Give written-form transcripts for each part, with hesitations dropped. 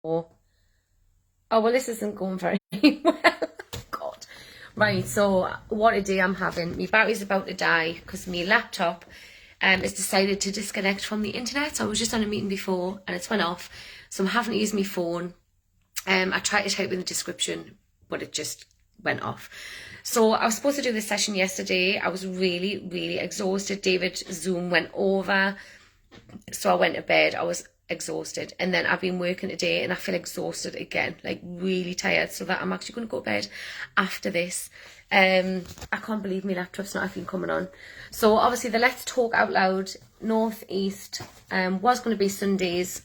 Oh, well, this isn't going very well. God. Right, so what a day I'm having. My battery's about to die because my laptop has decided to disconnect from the internet. So I was just on a meeting before and it's went off. So I'm having to use my phone. I tried to type in the description, but it just went off. So I was supposed to do this session yesterday. I was really, really exhausted. David's Zoom went over. So I went to bed. I was exhausted, and then I've been working today and I feel exhausted again, like really tired, so that I'm actually going to go to bed after this. I can't believe my laptop's not even coming on. So obviously the Let's Talk Out Loud Northeast was going to be Sundays.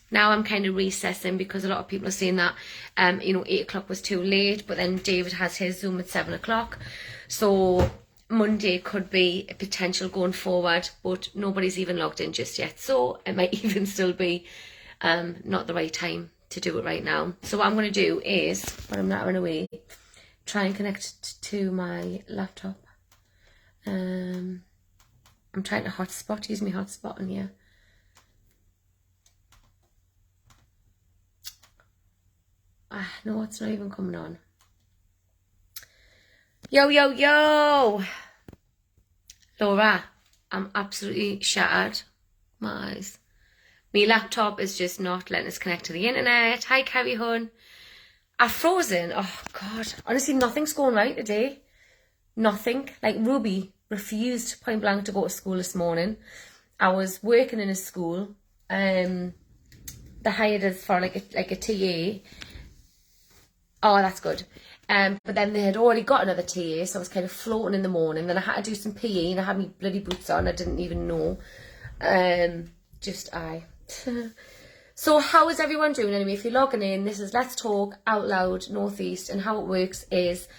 Now I'm kind of recessing because a lot of people are saying that 8 o'clock was too late, but then David has his Zoom at 7 o'clock, so Monday could be a potential going forward, but nobody's even logged in just yet. So it might even still be not the right time to do it right now. So what I'm going to do is, when I'm nattering away, try and connect to my laptop. I'm trying to use my hotspot in here. No, it's not even coming on. Yo, yo, yo! Laura, I'm absolutely shattered. My eyes. My laptop is just not letting us connect to the internet. Hi, Carrie Hun. I've frozen. Oh, God. Honestly, nothing's going right today. Nothing. Like, Ruby refused point blank to go to school this morning. I was working in a school. They hired us for like a TA. Oh, that's good. But then they had already got another TA, so I was kind of floating in the morning. Then I had to do some PE, and I had my bloody boots on. I didn't even know. So how is everyone doing anyway? If you're logging in, this is Let's Talk Out Loud Northeast, and how it works is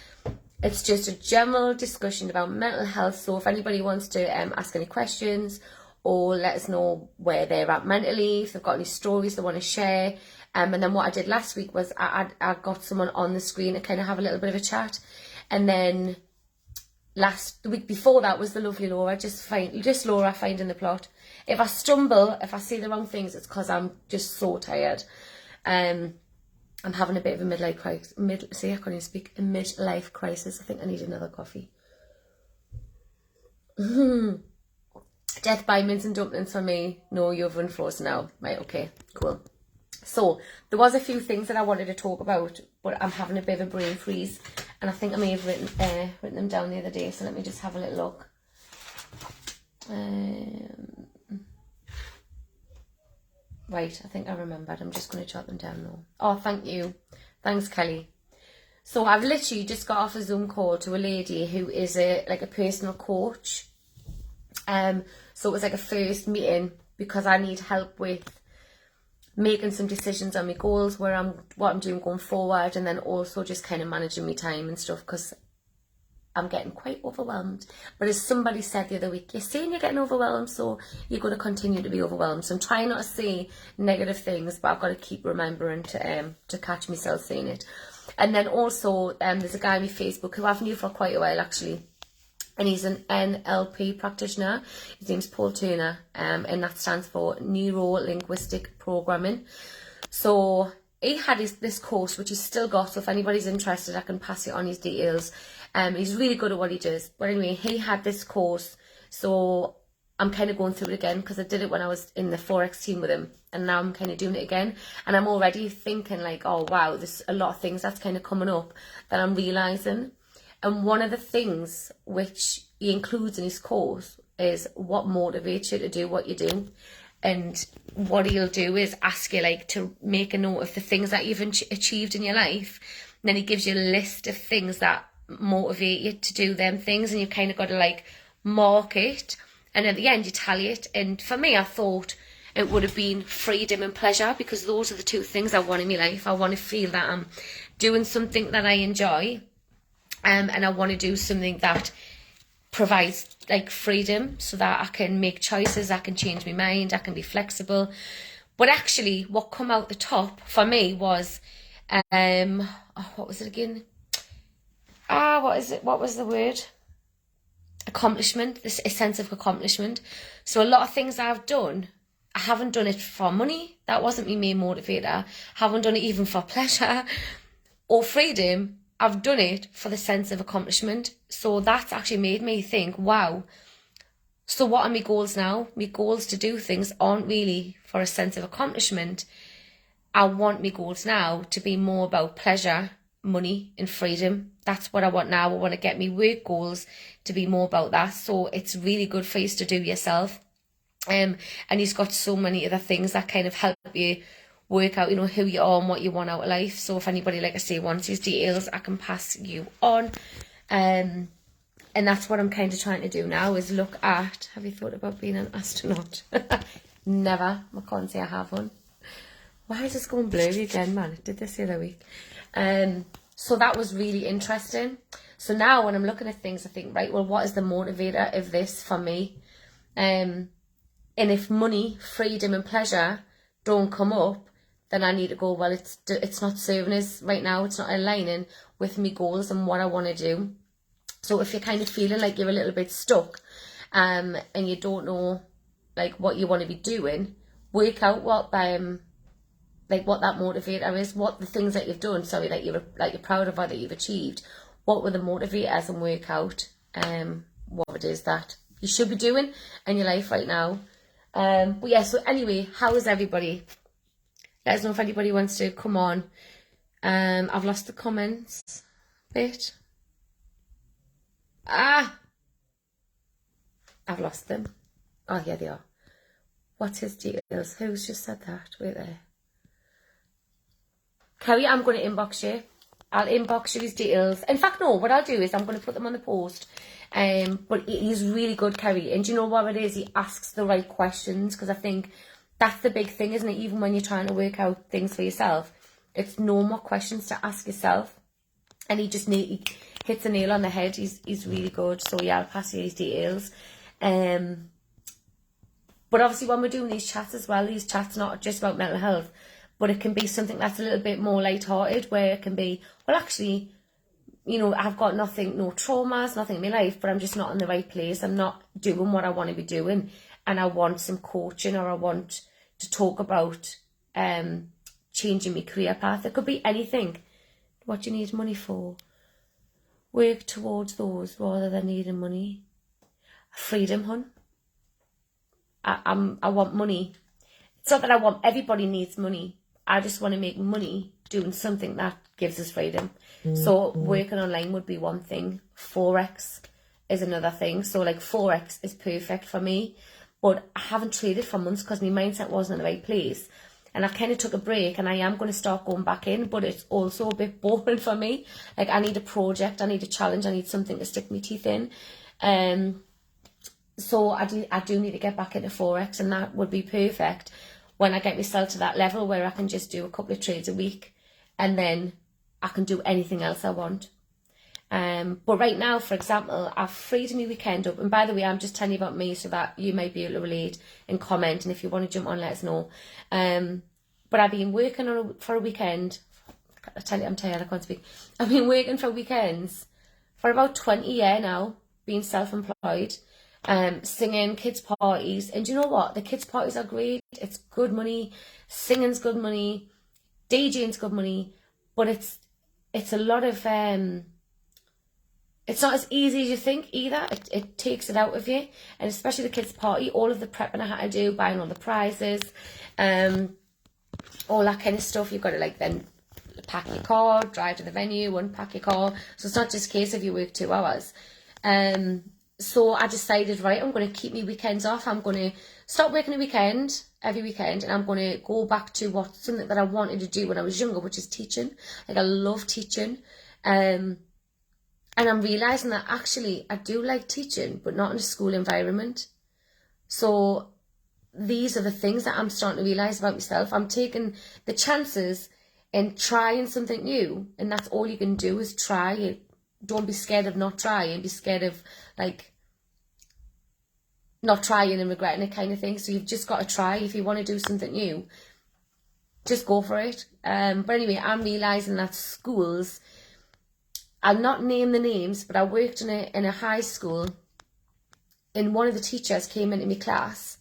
it's just a general discussion about mental health. So if anybody wants to ask any questions or let us know where they're at mentally, if they've got any stories they want to share. And then what I did last week was I got someone on the screen to kind of have a little bit of a chat. And then the week before that was the lovely Laura, just Laura finding the plot. If I stumble, if I say the wrong things, it's because I'm just so tired. I'm having a bit of a midlife crisis. I can't even speak. A midlife crisis. I think I need another coffee. Death by mince and dumplings for me. No, you've unfrozen now. Right, okay, cool. So there was a few things that I wanted to talk about, but I'm having a bit of a brain freeze, and I think I may have written them down the other day. So let me just have a little look. Right, I think I remembered. I'm just going to jot them down now. Oh, thank you. Thanks, Kelly. So I've literally just got off a Zoom call to a lady who is a personal coach. So it was like a first meeting because I need help with making some decisions on my goals, what I'm doing going forward, and then also just kind of managing my time and stuff because I'm getting quite overwhelmed. But as somebody said the other week, you're saying you're getting overwhelmed, so you're going to continue to be overwhelmed. So I'm trying not to say negative things, but I've got to keep remembering to catch myself saying it. And then also there's a guy on my Facebook who I've known for quite a while actually, and he's an NLP practitioner. His name's Paul Turner, and that stands for Neuro-Linguistic Programming. So he had this course, which he's still got, so if anybody's interested, I can pass it on his details. He's really good at what he does. But anyway, he had this course, so I'm kind of going through it again because I did it when I was in the Forex team with him, and now I'm kind of doing it again. And I'm already thinking like, oh wow, there's a lot of things that's kind of coming up that I'm realising. And one of the things which he includes in his course is what motivates you to do what you do. And what he'll do is ask you like to make a note of the things that you've achieved in your life. And then he gives you a list of things that motivate you to do them things. And you kind of got to like mark it. And at the end you tally it. And for me, I thought it would have been freedom and pleasure, because those are the two things I want in my life. I want to feel that I'm doing something that I enjoy. And I want to do something that provides like freedom so that I can make choices, I can change my mind, I can be flexible. But actually what come out the top for me was, what was it again? What was the word? Accomplishment, a sense of accomplishment. So a lot of things I've done I haven't done it for money. That wasn't my main motivator. Haven't done it even for pleasure or freedom. I've done it for the sense of accomplishment. So that's actually made me think, wow, so what are my goals now? My goals to do things aren't really for a sense of accomplishment. I want my goals now to be more about pleasure, money and freedom. That's what I want now. I want to get me work goals to be more about that. So it's really good for you to do yourself. And you've got so many other things that kind of help you work out, who you are and what you want out of life. So if anybody, like I say, wants these details, I can pass you on. And that's what I'm kind of trying to do now, is look at, have you thought about being an astronaut? Never. I can't say I have one. Why is this going blurry again, man? It did this the other week. So that was really interesting. So now when I'm looking at things, I think, right, well, what is the motivator of this for me? And if money, freedom and pleasure don't come up, then I need to go, well, it's not serving us right now. It's not aligning with my goals and what I want to do. So if you're kind of feeling like you're a little bit stuck and you don't know like what you want to be doing, work out what that motivator is, what the things that you've done, that you're proud of or that you've achieved, what were the motivators, and work out what it is that you should be doing in your life right now. But yeah, so anyway, how is everybody? Let us know if anybody wants to come on. I've lost the comments bit. I've lost them. Oh, here they are. What's his details? Who's just said that? Wait there. Kerry, I'm going to inbox you. I'll inbox you his details. In fact, no, what I'll do is I'm going to put them on the post. But he's really good, Kerry. And do you know what it is? He asks the right questions, because I think that's the big thing, isn't it? Even when you're trying to work out things for yourself, it's no more questions to ask yourself. And he hits a nail on the head. He's really good. So yeah, I'll pass you his details. But obviously when we're doing these chats as well, these chats not just about mental health, but it can be something that's a little bit more lighthearted, where it can be, well, actually, I've got no traumas, nothing in my life, but I'm just not in the right place. I'm not doing what I want to be doing, and I want some coaching, or I want to talk about changing my career path. It could be anything. What do you need money for? Work towards those rather than needing money. Freedom, hun. I want money. It's not that everybody needs money. I just want to make money doing something that gives us freedom. So working online would be one thing. Forex is another thing. So like Forex is perfect for me, but I haven't traded for months because my mindset wasn't in the right place. And I kind of took a break, and I am going to start going back in, but it's also a bit boring for me. Like, I need a project, I need a challenge, I need something to stick my teeth in. So I do need to get back into Forex, and that would be perfect when I get myself to that level where I can just do a couple of trades a week, and then I can do anything else I want. But right now, for example, I've freed my weekend up. And by the way, I'm just telling you about me so that you might be able to relate and comment. And if you want to jump on, let us know. But I've been working for a weekend. I tell you, I'm tired, I can't speak. I've been working for weekends for about 20 years now, being self-employed, singing, kids' parties. And do you know what? The kids' parties are great. It's good money. Singing's good money. DJing's good money. But it's a lot of... It's not as easy as you think either. It takes it out of you. And especially the kids' party, all of the prepping I had to do, buying all the prizes, all that kind of stuff. You've got to then pack your car, drive to the venue, unpack your car. So it's not just a case of you work 2 hours. So I decided, right, I'm going to keep my weekends off. I'm going to stop working every weekend, and I'm going to go back to something that I wanted to do when I was younger, which is teaching. Like, I love teaching. And I'm realising that actually I do like teaching, but not in a school environment. So these are the things that I'm starting to realise about myself. I'm taking the chances and trying something new, and that's all you can do is try. Don't be scared of not trying. Be scared of not trying and regretting it, kind of thing. So you've just got to try. If you want to do something new, just go for it. But anyway, I'm realising that schools... I'll not name the names, but I worked in a high school, and one of the teachers came into my class,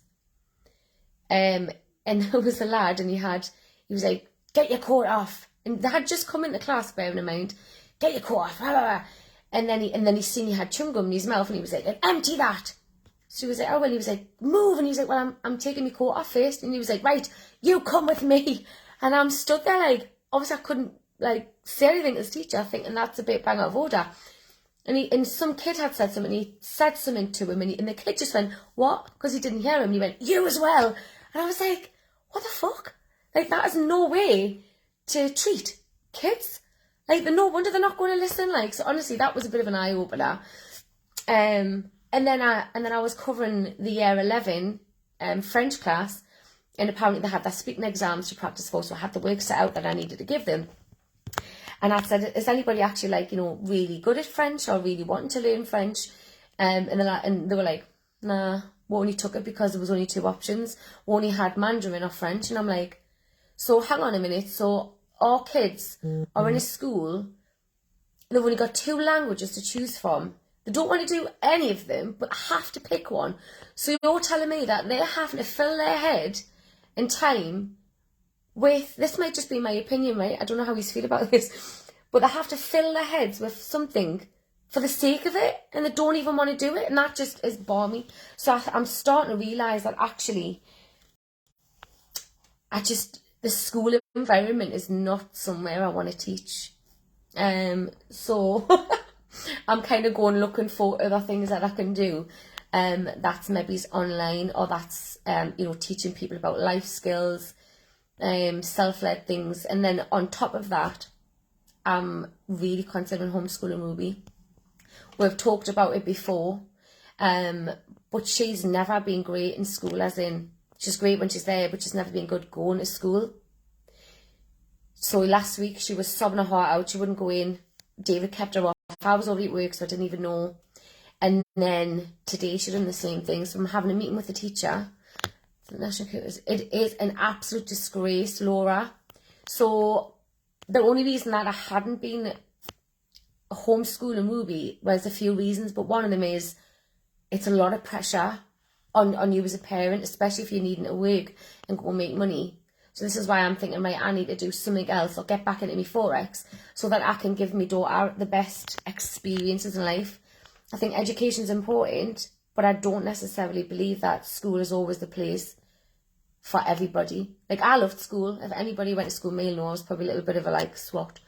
And there was a lad, and he was like, get your coat off. And they had just come into class, bearing in mind, get your coat off, blah, blah, blah. And then he seen he had chewing gum in his mouth, and he was like, empty that. So he was like, oh, well, he was like, move. And he was like, well, I'm taking my coat off first. And he was like, right, you come with me. And I'm stood there like, obviously I couldn't like say anything to his teacher, thinking that's a bit bang out of order. And some kid had said something, he said something to him, and the kid just went, what? Because he didn't hear him. And he went, you as well. And I was like, what the fuck? Like, that is no way to treat kids. Like, no wonder they're not going to listen. Like, so honestly, that was a bit of an eye-opener. And then I was covering the year 11 French class, and apparently they had their speaking exams to practice for, so I had the work set out that I needed to give them. And I said, is anybody actually, like, you know, really good at French or really wanting to learn French? And they were like, nah, we only took it because there was only 2 options. We only had Mandarin or French. And I'm like, so hang on a minute. So our kids are in a school, they've only got 2 languages to choose from. They don't want to do any of them, but have to pick one. So you're telling me that they're having to fill their head in time with, this might just be my opinion, right? I don't know how you feel about this, but they have to fill their heads with something for the sake of it, and they don't even want to do it, and that just is balmy. So I'm starting to realise that actually, the school environment is not somewhere I want to teach. So I'm kind of going looking for other things that I can do. That's maybe online, or that's you know, teaching people about life skills, self-led things. And then on top of that, I'm really considering homeschooling Ruby. We've talked about it before, but she's never been great in school, as in, she's great when she's there, but she's never been good going to school. So last week she was sobbing her heart out, she wouldn't go in. David kept her off. I was already at work, so I didn't even know. And then today she done the same thing. So I'm having a meeting with the teacher. It is an absolute disgrace, Laura. So the only reason that I hadn't been homeschooling Ruby was a few reasons, but one of them is it's a lot of pressure on you as a parent, especially if you're needing to work and go and make money. So this is why I'm thinking, right, I need to do something else or get back into my Forex so that I can give my daughter the best experiences in life. I think education is important, but I don't necessarily believe that school is always the place for everybody. Like, I loved school. If anybody went to school, male know I was probably a little bit of a, like, swot.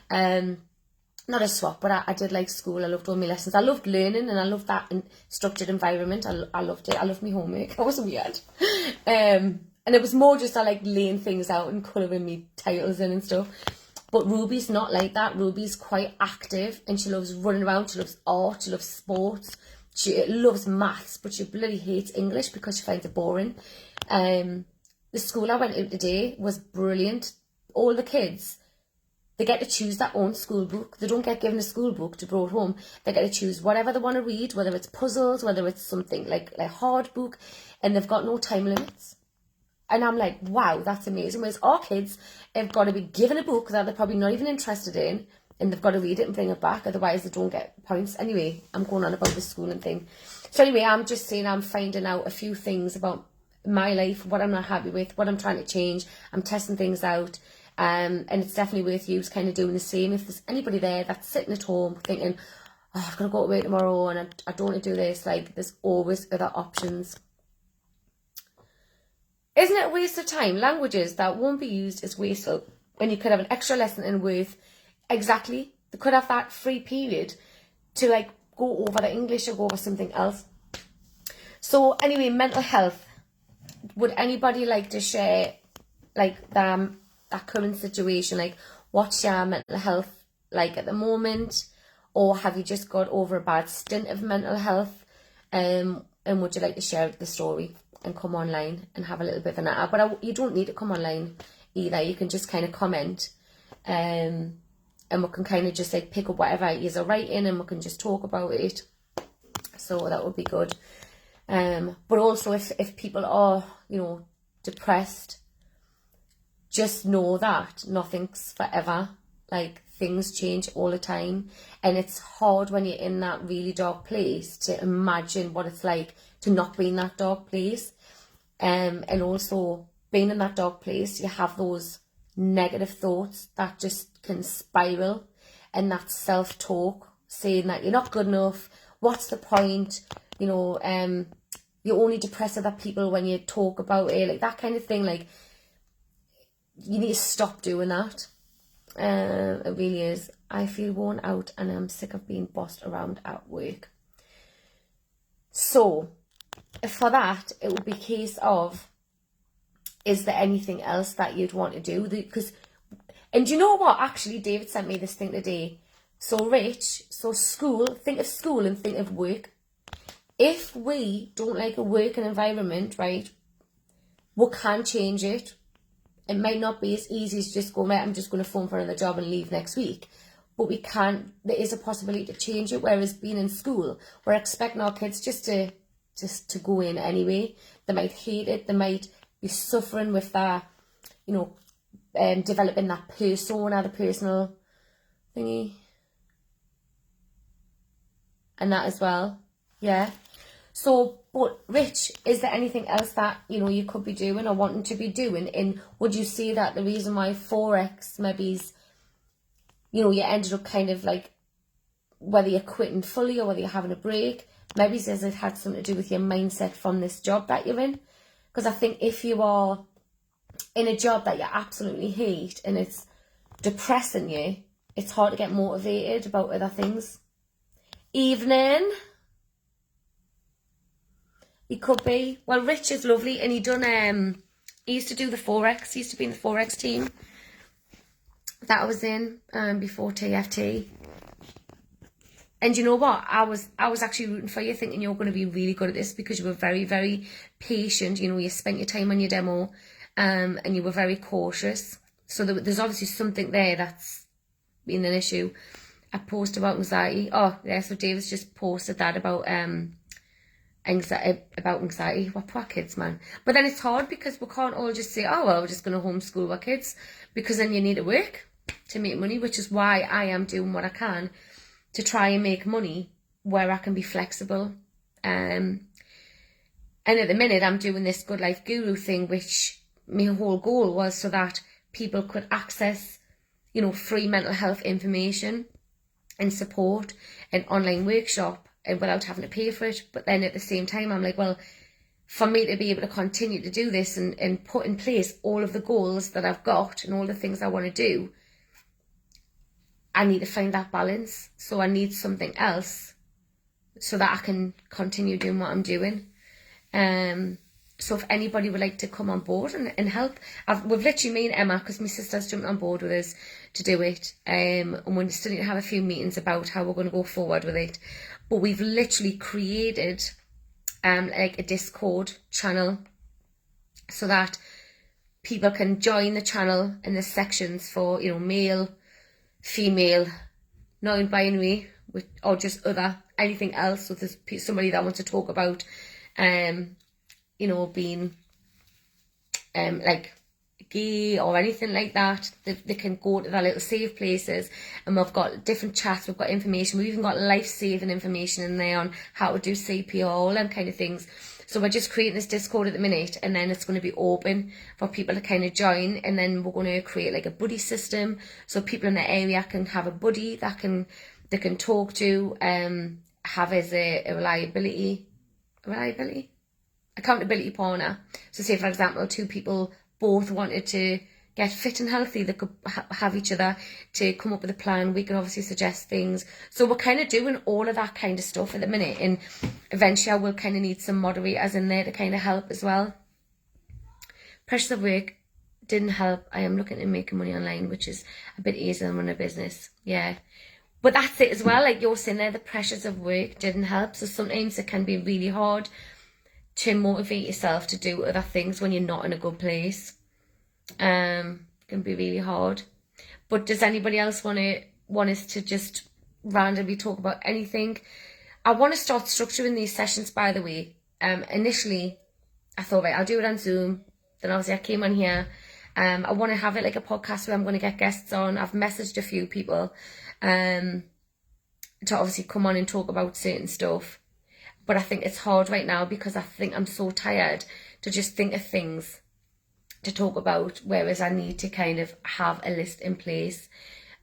Not a swot, but I did like school. I loved all my lessons. I loved learning, and I loved that structured environment. I loved it. I loved my homework. I wasn't weird. And it was more just I like laying things out and colouring me titles in and stuff. But Ruby's not like that. Ruby's quite active, and she loves running around. She loves art. She loves sports. She loves maths, but she bloody hates English because she finds it boring. The school I went to today was brilliant. All the kids, they get to choose their own school book. They don't get given a school book to bring home. They get to choose whatever they want to read, whether it's puzzles, whether it's something like a hard book, and they've got no time limits. And I'm like, wow, that's amazing. Whereas our kids have got to be given a book that they're probably not even interested in, and they've got to read it and bring it back, otherwise they don't get points. Anyway, I'm going on about the schooling thing. So anyway, I'm just saying I'm finding out a few things about my life, what I'm not happy with, what I'm trying to change. I'm testing things out. And it's definitely worth you kind of doing the same. If there's anybody there that's sitting at home thinking, oh, I've got to go to work tomorrow and I don't want to do this, like, there's always other options. Isn't it a waste of time? Languages that won't be used is wasteful when you could have an extra lesson and worth. Exactly. They could have that free period to, like, go over the English or go over something else. So anyway, mental health. Would anybody like to share, like, that current situation? Like, what's your mental health like at the moment? Or have you just got over a bad stint of mental health? And would you like to share the story and come online and have a little bit of a natter? But you don't need to come online either. You can just kind of comment. And we can kind of just, like, pick up whatever you're writing, and we can just talk about it. So that would be good. But also if people are, you know, depressed, just know that nothing's forever. Like, things change all the time, and it's hard when you're in that really dark place to imagine what it's like to not be in that dark place. And also being in that dark place, you have those negative thoughts that just can spiral, and that self-talk saying that you're not good enough, what's the point, you know, you only depress other people when you talk about it, like that kind of thing. Like, you need to stop doing that. It really is. I feel worn out and I'm sick of being bossed around at work. So for that, it would be a case of, is there anything else that you'd want to do? Because, and you know what, actually David sent me this thing today. So Rich, so school, think of school and think of work. If we don't like a working environment, right, we can change it. It might not be as easy as just going, right, I'm just going to phone for another job and leave next week. But we can, there is a possibility to change it. Whereas being in school, we're expecting our kids just to go in anyway. They might hate it. They might be suffering with that, you know, developing that persona, the personal thingy. And that as well. Yeah. So, but Rich, is there anything else that, you know, you could be doing or wanting to be doing? And would you say that the reason why Forex maybe's, you know, you ended up kind of like, whether you're quitting fully or whether you're having a break, maybe says it had something to do with your mindset from this job that you're in? Because I think if you are in a job that you absolutely hate and it's depressing you, it's hard to get motivated about other things. Evening. He could be. Well, Rich is lovely, and he used to do the Forex. He used to be in the Forex team that I was in before TFT. And you know what? I was actually rooting for you, thinking you're going to be really good at this because you were very, very patient. You know, you spent your time on your demo, and you were very cautious. So there's obviously something there that's been an issue. I posted about anxiety. Oh, yeah, so David's just posted that about anxiety. What poor kids, man. But then it's hard because we can't all just say, oh, well, we're just going to homeschool our kids, because then you need to work to make money, which is why I am doing what I can to try and make money where I can be flexible. And at the minute, I'm doing this Good Life Guru thing, which my whole goal was so that people could access, you know, free mental health information and support, an online workshop, and without having to pay for it. But then at the same time, I'm like, well, for me to be able to continue to do this and put in place all of the goals that I've got and all the things I want to do, I need to find that balance. So I need something else so that I can continue doing what I'm doing. So if anybody would like to come on board and help, we've literally, me and Emma, because my sister's jumped on board with us to do it, and we're still need to have a few meetings about how we're going to go forward with it. But we've literally created like a Discord channel so that people can join the channel, and there's sections for, you know, male, female, non-binary, or just other, anything else. So if there's somebody that wants to talk about you know, being like gay or anything like that, they can go to their little safe places, and we've got different chats, we've got information, we've even got life-saving information in there on how to do CPR, all them kind of things. So we're just creating this Discord at the minute, and then it's going to be open for people to kind of join, and then we're going to create like a buddy system, so people in the area can have a buddy that they can talk to, have as a accountability partner. So say, for example, two people both wanted to get fit and healthy, they could have each other to come up with a plan. We can obviously suggest things. So we're kind of doing all of that kind of stuff at the minute, and eventually I will kind of need some moderators in there to kind of help as well. Pressures of work didn't help. I am looking at making money online, which is a bit easier than running a business. Yeah. But that's it as well. Like you're saying there, the pressures of work didn't help. So sometimes it can be really hard to motivate yourself to do other things when you're not in a good place. It can be really hard. But does anybody else want us to just randomly talk about anything? I want to start structuring these sessions, by the way. Initially, I thought, right, I'll do it on Zoom. Then obviously I came on here. I want to have it like a podcast where I'm going to get guests on. I've messaged a few people to obviously come on and talk about certain stuff. But I think it's hard right now because I think I'm so tired to just think of things to talk about, whereas I need to kind of have a list in place.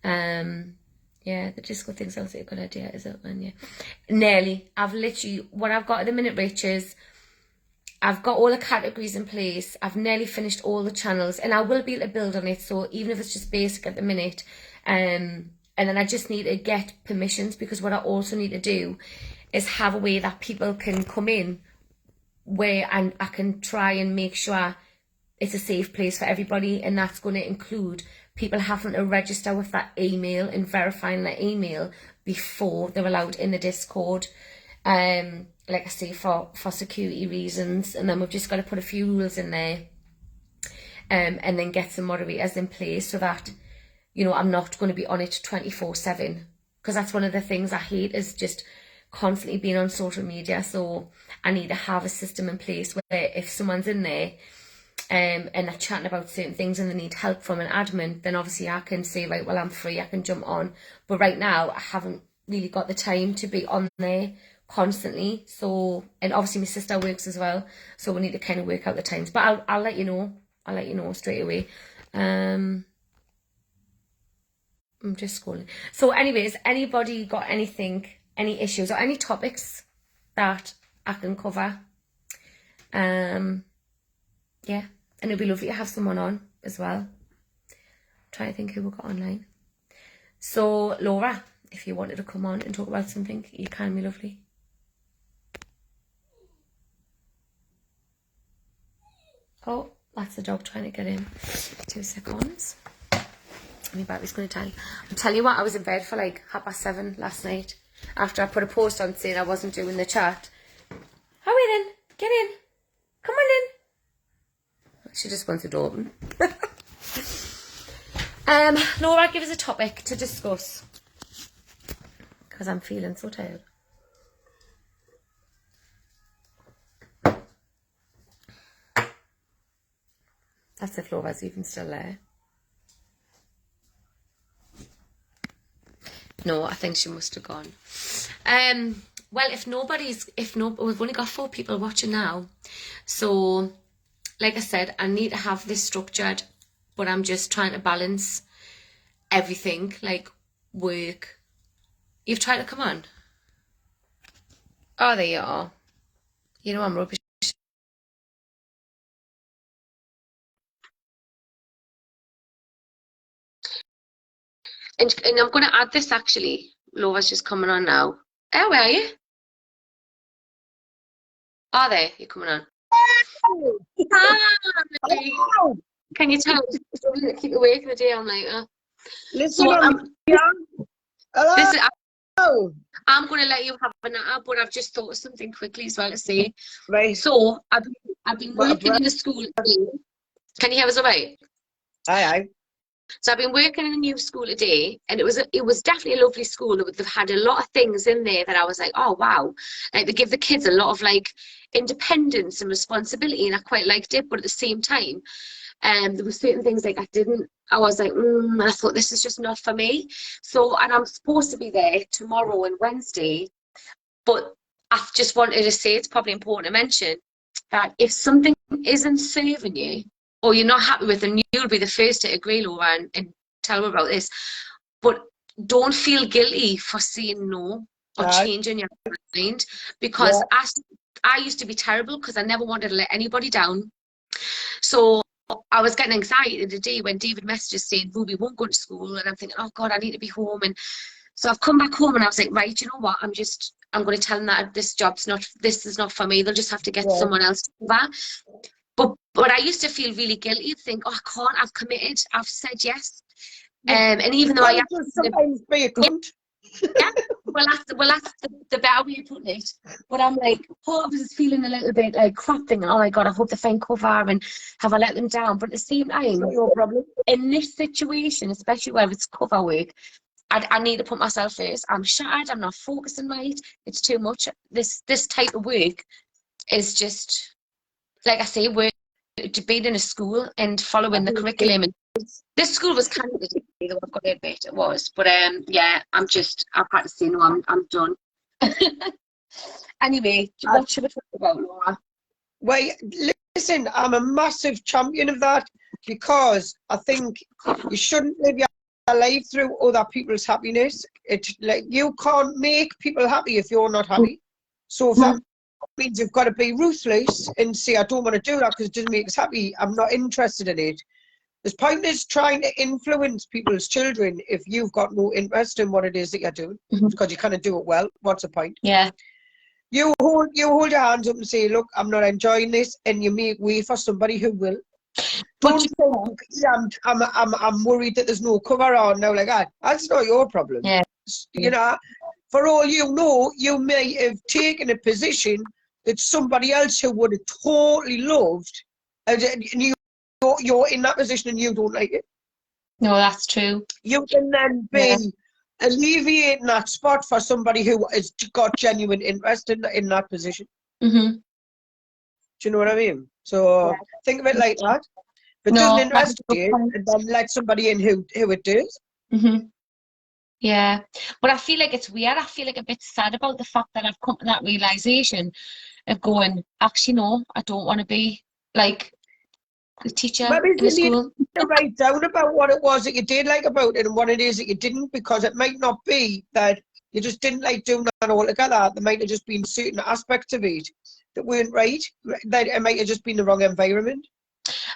Yeah, the disco thing sounds like a good idea, is it? And yeah, nearly. I've literally, what I've got at the minute, Rich, is I've got all the categories in place. I've nearly finished all the channels, and I will be able to build on it. So even if it's just basic at the minute, and then I just need to get permissions, because what I also need to do is have a way that people can come in where I can try and make sure it's a safe place for everybody, and that's going to include people having to register with that email and verifying that email before they're allowed in the Discord. Like I say, for security reasons, and then we've just got to put a few rules in there, and then get some moderators in place so that, you know, I'm not going to be on it 24/7, because that's one of the things I hate, is just constantly being on social media. So I need to have a system in place where if someone's in there and they're chatting about certain things and they need help from an admin, then obviously I can say, right, well, I'm free, I can jump on. But right now I haven't really got the time to be on there constantly. So, and obviously my sister works as well, so we need to kind of work out the times. But I'll let you know. I'll let you know straight away. I'm just scrolling. So anyways, anybody got anything, any issues or any topics that I can cover? Yeah, and it'd be lovely to have someone on as well. I'm trying to think who we got online. So Laura, if you wanted to come on and talk about something, you can, be lovely. Oh, that's the dog trying to get in. 2 seconds. My battery's going to die. I'm telling you what, I was in bed for like 7:30 last night after I put a post on saying I wasn't doing the chat. Hurry then, get in. Come on in. She just wants it open. Laura, give us a topic to discuss, because I'm feeling so tired. That's if Laura's even still there. No, I think she must have gone. Well, we've only got 4 people watching now, so like I said, I need to have this structured, but I'm just trying to balance everything, like work. You've tried to come on? Oh, there you are. You know I'm rubbish. And I'm going to add this, actually. Laura's just coming on now. Oh, where are you? Oh, there. You're coming on. Hi. Can you tell? I'm keep awake in the day. I'm like, Listen, listen, I'm going to let you have a natter, but I've just thought of something quickly as well to say. Right. So I've been working in a school. Can you hear us all right? Aye. So I've been working in a new school today, and it was definitely a lovely school. They've had a lot of things in there that I was like, oh wow, like they give the kids a lot of like independence and responsibility, and I quite liked it. But at the same time, there were certain things like I was like, I thought this is just not for me. So, and I'm supposed to be there tomorrow and Wednesday, but I just wanted to say, it's probably important to mention that if something isn't serving you, or you're not happy with, and you'll be the first to agree, Laura, and tell me about this, but don't feel guilty for saying no or changing your mind, because I used to be terrible because I never wanted to let anybody down. So I was getting anxiety the day when David messages saying Ruby won't go to school, and I'm thinking, oh God, I need to be home. And so I've come back home and I was like, right, you know what, I'm going to tell them that this is not for me. They'll just have to get someone else to cover. But I used to feel really guilty, think, oh, I can't, I've committed, I've said yes. And even though I have to sometimes be a cunt. Yeah, well that's the better way of putting it. But I'm like, oh, I was feeling a little bit like crap, thinking, oh my God, I hope they find cover, and have I let them down? But at the same time, no problem. In this situation, especially where it's cover work, I need to put myself first. I'm shattered, I'm not focusing right, it's too much. This type of work is just, like I say, work to being in a school and following the curriculum. And this school was kind of the day, though, I've got to admit it was. But yeah, I've had to say no, I'm done. Anyway, what should we talk about, Laura? Well, listen, I'm a massive champion of that, because I think you shouldn't live your life through other people's happiness. Like, you can't make people happy if you're not happy. So if that means you've got to be ruthless and say, I don't want to do that because it doesn't make us happy, I'm not interested in it. There's pointless trying to influence people's children if you've got no interest in what it is that you're doing, because you kind of do it well. What's the point? Yeah. You hold your hands up and say, look, I'm not enjoying this, and you make way for somebody who will. Don't think, yeah, I'm worried that there's no cover on now, like that. That's not your problem. Yeah. You know, for all you know, you may have taken a position that somebody else who would have totally loved, and you're in that position and you don't like it. No, that's true. You can then be alleviating that spot for somebody who has got genuine interest in that position. Do you know what I mean? So think of it like that. If it doesn't interest you, and then let somebody in who it does. Yeah, but I feel like it's weird. I feel like a bit sad about the fact that I've come to that realization of going, actually, no, I don't want to be like a teacher in a school. To write down about what it was that you did like about it and what it is that you didn't, because it might not be that you just didn't like doing that altogether. There might have just been certain aspects of it that weren't right. That it might have just been the wrong environment.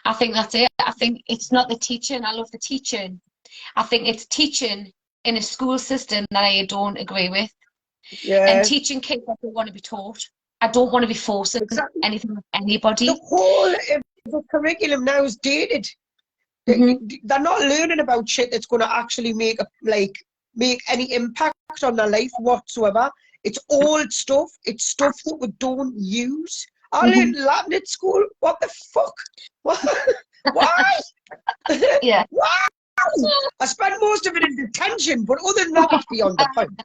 I think that's it. I think it's not the teaching. I love the teaching. I think it's teaching in a school system that I don't agree with. And teaching kids that don't want to be taught. I don't want to be forcing anything with anybody. The whole the curriculum now is dated. They're not learning about shit that's going to actually make any impact on their life whatsoever. It's old stuff. It's stuff that we don't use. I learned Latin at school. What the fuck? Why? Yeah. Why? I spent most of it in detention, but other than that, it's beyond the point.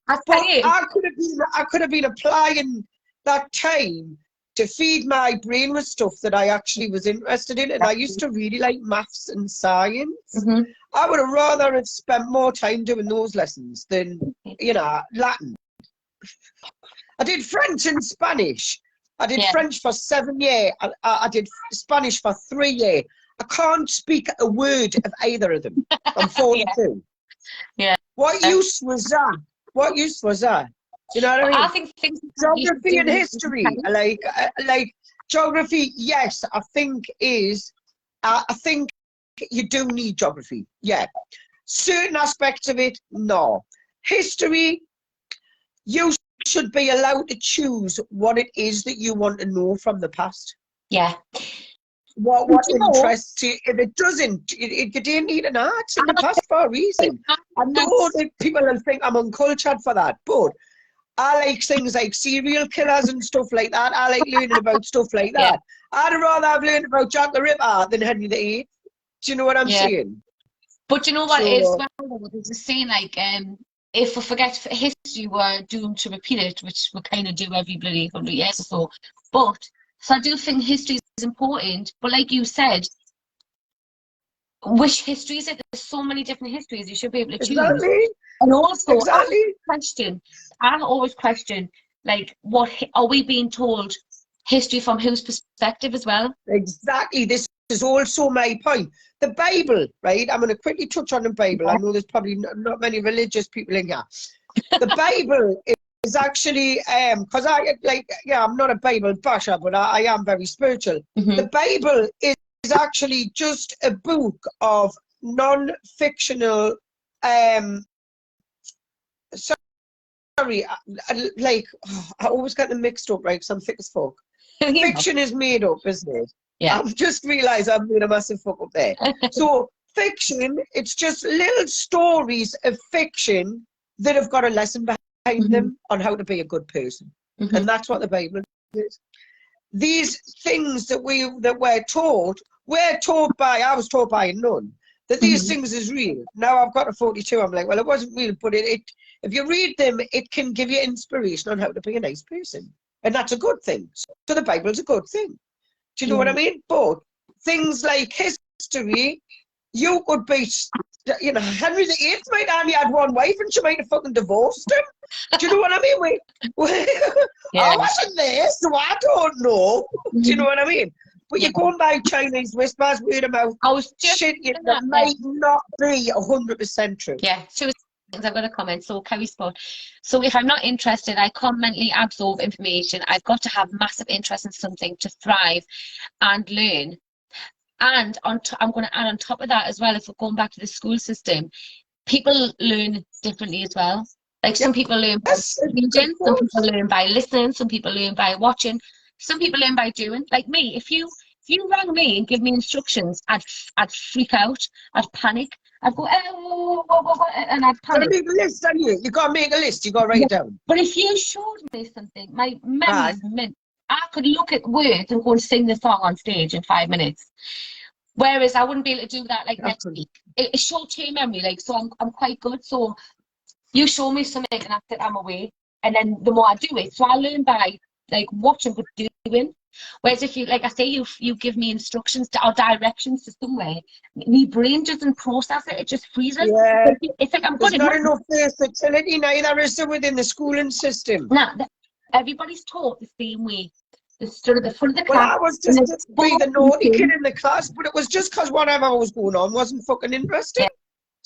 I could have been applying that time to feed my brain with stuff that I actually was interested in, and I used to really like maths and science. I would have rather have spent more time doing those lessons than, Latin. I did French and Spanish. I did French for 7 years. I did Spanish for 3 years. I can't speak a word of either of them. I'm 42. What use was that? What use was that? You know what I mean? I think geography and history, like geography, yes, I think you do need geography. Yeah. Certain aspects of it, no. History, you should be allowed to choose what it is that you want to know from the past. Yeah. What interests you. If it doesn't, you didn't need an arts in the past for a reason. I know that people will think I'm uncultured for that, but I like things like serial killers and stuff like that. I like learning about stuff like that. I'd rather have learned about Jack the Ripper than Henry VIII. Do you know what I'm saying? But you know what it is? There's a saying like, if we forget history, we're doomed to repeat it, which we kind of do every bloody 100 years or so. But so I do think history is important. But like you said, which history is it? There's so many different histories. You should be able to choose. Exactly. And also, I always question, like, what are we being told history from whose perspective as well? Exactly. This is also my point. The Bible, right? I'm going to quickly touch on the Bible. I know there's probably not many religious people in here. The Bible is actually, because I'm not a Bible basher, but I am very spiritual. The Bible is actually just a book of non-fictional, I always get them mixed up, right? Because I'm thick as fuck. Fiction is made up, isn't it? Yeah. I've just realised I've made a massive fuck up there. So fiction, it's just little stories of fiction that have got a lesson behind them on how to be a good person. And that's what the Bible is. These things that we're taught by, I was taught by a nun, that these things is real. Now I've got a 42, I'm like, well, it wasn't real, but it if you read them, it can give you inspiration on how to be a nice person. And that's a good thing. So the Bible's a good thing. Do you know what I mean? But things like history, you could be, you know, Henry VIII might only had one wife and she might have fucking divorced him. Do you know what I mean? I wasn't there, so I don't know. Do you know what I mean? But you're going by Chinese whispers, word of mouth. I was just shit that might not be 100% true. Yeah, two things I've got to comment. So, Kerry Spot. So, if I'm not interested, I can't mentally absorb information. I've got to have massive interest in something to thrive and learn. And I'm going to add on top of that as well, if we're going back to the school system, people learn differently as well. Like some people learn by reading, some people learn by listening, some people learn by watching, some people learn by doing. Like me, if you rang me and give me instructions, I'd freak out, I'd panic, I'd go, and I'd panic. Make a list, don't you? You got to make a list, you got to write it down. But if you showed me something, my memory's mint. I could look at words and go and sing the song on stage in 5 minutes. Whereas I wouldn't be able to do that like next week. It's short-term memory, like, so I'm quite good. So you show me something and I said I'm away, and then the more I do it, so I learn by like watching but doing. Whereas if you, like I say, you give me instructions or directions to somewhere, my brain doesn't process it; it just freezes. Yeah. It's like I'm There's good. not enough versatility neither is there within the schooling system. Nah, everybody's taught the same way. The sort of the front of the class. Well, I was just to be the naughty kid in the class, but it was just because whatever was going on wasn't fucking interesting. Yeah.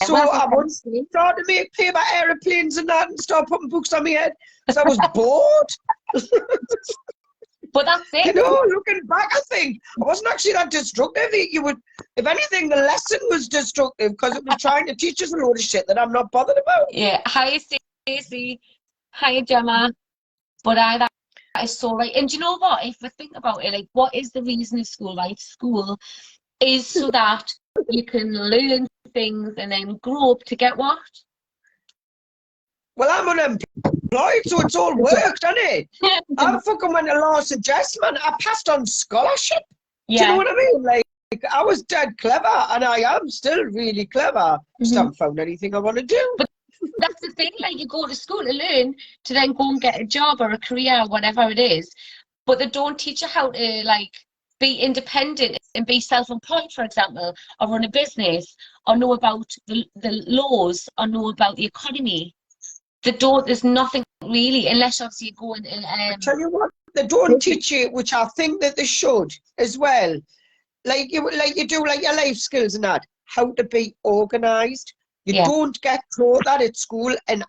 So I would start to make paper aeroplanes and that and start putting books on my head because I was bored. But that's it. You know, looking back, I think I wasn't actually that destructive. You would, if anything, the lesson was destructive because it was trying to teach us a load of shit that I'm not bothered about. Yeah. Hi, Stacey. Hi, Gemma. But that is so right. And do you know what? If we think about it, like, what is the reason of school, right? School is so that you can learn things and then grow up to get what? Well, I'm unemployed, so it's all work, doesn't it? I fucking went to Law's adjustment. I passed on scholarship. Yeah. Do you know what I mean? Like, I was dead clever, and I am still really clever. Just haven't found anything I want to do. But that's the thing, like, you go to school to learn, to then go and get a job or a career, whatever it is. But they don't teach you how to, like, be independent and be self-employed, for example, or run a business, or know about the laws, or know about the economy. There's nothing really, unless obviously you go and I tell you what, they don't teach you, which I think that they should as well. Like you do, like your life skills and that, how to be organised. You don't get taught that at school, and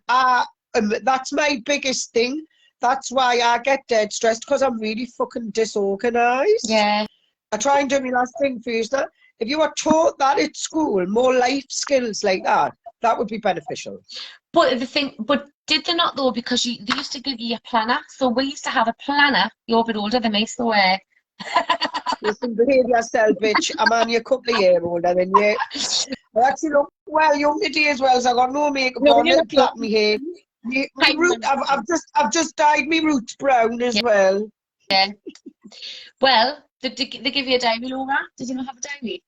that's my biggest thing. That's why I get dead stressed, because I'm really fucking disorganised. Yeah. I try and do my last thing first. If you were taught that at school, more life skills like that, that would be beneficial. But did they not though? Because they used to give you a planner. So we used to have a planner. You're a bit older than me, so listen, behave yourself, bitch. I'm only a couple of years older than you. I actually look well young today as well, so I got no makeup on, little plait in my hair. My root, I've just dyed my roots brown as well. Yeah. Well, did they give you a diary, Laura? Did you not have a diary?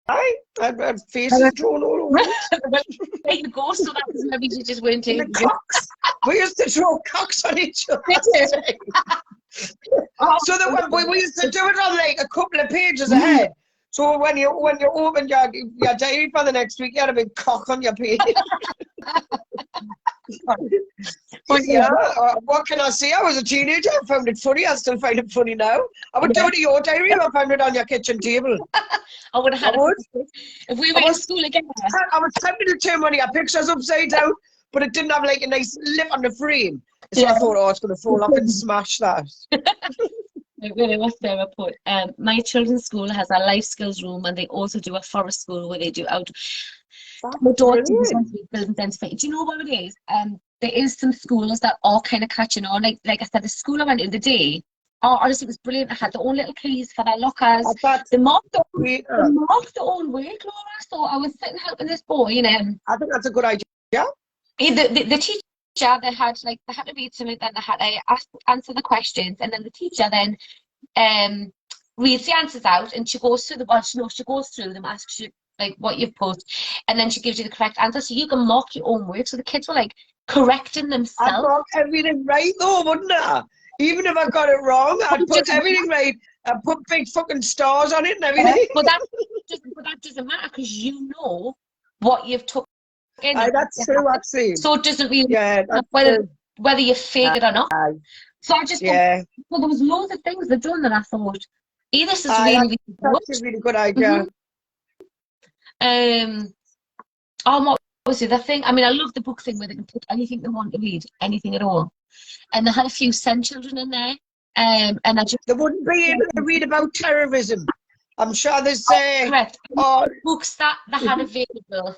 I had faces drawn all over it. There you go, so that was maybe you just weren't in. Cocks. We used to draw cocks on each other. So that when we used to do it on like a couple of pages ahead. So when you opened your diary for the next week, you had a big cock on your page. But yeah, what can I say? I was a teenager. I found it funny. I still find it funny now. I would do it to your diary if I found it on your kitchen table. I would have had it. If we were in school again. I was tempted to turn one of your pictures upside down, but it didn't have like a nice lip on the frame. So I thought, it's going to fall off and smash that. Really, what's there I put? My children's school has a life skills room, and they also do a forest school where they do outdoor activities. Do you know what it is? There is some schools that are kind of catching on. Like I said, the school I went in the day, honestly, it was brilliant. I had their own little keys for their lockers. They marked their own work, Laura. So I was sitting helping this boy, I think that's a good idea. The teacher, they had to read something, then they had to answer the questions, and then the teacher then reads the answers out, and she goes through she goes through them, asks you like what you've put, and then she gives you the correct answer, so you can mark your own work. So the kids were like correcting themselves. I'd mark everything right though, wouldn't I? Even if I got it wrong, I'd put everything right. I put big fucking stars on it and everything. But that doesn't matter because you know what you've took in. Aye, that's true, actually. So it doesn't really Yeah, matter that's whether you fake it or not. Aye. So I just thought, well, there was loads of things they've done that I thought, this is really good. That's a really good idea. What was the other thing? I mean, I love the book thing where they can put anything they want to read, anything at all. And they had a few Send children in there. And I just... They wouldn't be able to read about terrorism. I'm sure there's correct. Books that they had available.